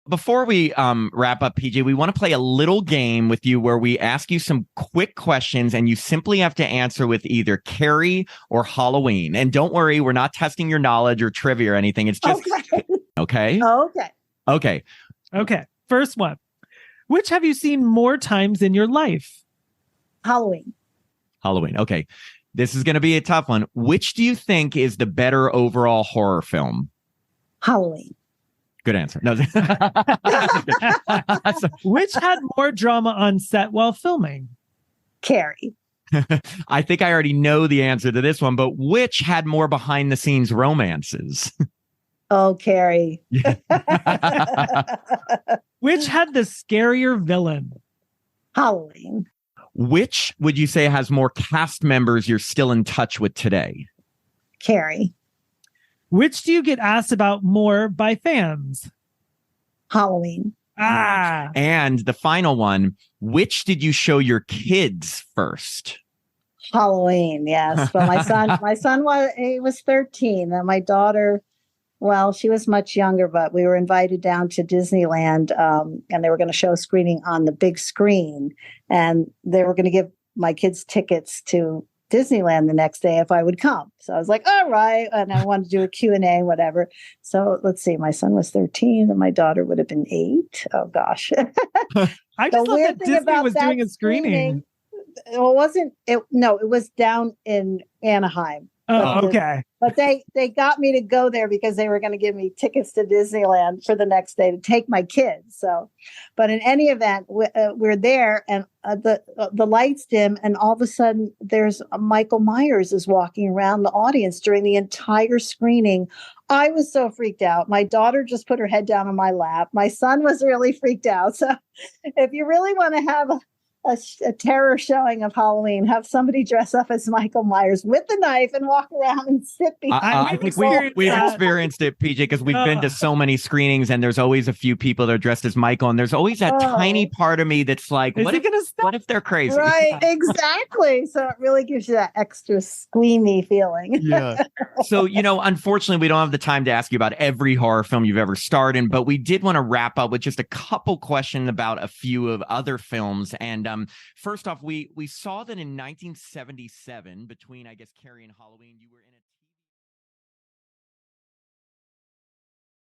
Before we wrap up, PJ, we want to play a little game with you where we ask you some quick questions and you simply have to answer with either Carrie or Halloween. And don't worry, we're not testing your knowledge or trivia or anything. It's just okay. Okay. Okay. Okay. First one. Which have you seen more times in your life? Halloween. Halloween. Okay. This is going to be a tough one. Which do you think is the better overall horror film? Halloween. Good answer. No. Which had more drama on set while filming? Carrie. I think I already know the answer to this one, but which had more behind the scenes romances? Oh, Carrie. Which had the scarier villain? Halloween. Which would you say has more cast members you're still in touch with today? Carrie. Which do you get asked about more by fans? Halloween. And the final one, which did you show your kids first? Halloween, yes. But my son was 13. And my daughter, well, she was much younger, but we were invited down to Disneyland, and they were going to show a screening on the big screen. And they were going to give my kids tickets to Disneyland the next day if I would come. So I was like, all right. And I wanted to do a Q&A, whatever. So let's see, my son was 13 and my daughter would have been 8. Oh gosh. I just thought that Disney was doing a screening. It was down in Anaheim. Oh, okay. But they got me to go there because they were going to give me tickets to Disneyland for the next day to take my kids. So, but in any event, we're there and the lights dim, and all of a sudden there's Michael Myers is walking around the audience during the entire screening. I was so freaked out. My daughter just put her head down on my lap. My son was really freaked out. So, if you really want to have a terror showing of Halloween, have somebody dress up as Michael Myers with the knife and walk around and sit behind. I think we've experienced it, PJ, because we've been to so many screenings and there's always a few people that are dressed as Michael. And there's always that tiny part of me that's like, what if they're crazy? Right, exactly. So it really gives you that extra squeamy feeling. Yeah. So, unfortunately, we don't have the time to ask you about every horror film you've ever starred in, but we did want to wrap up with just a couple questions about a few of other films. And first off, we saw that in 1977, between, I guess, Carrie and Halloween, you were in a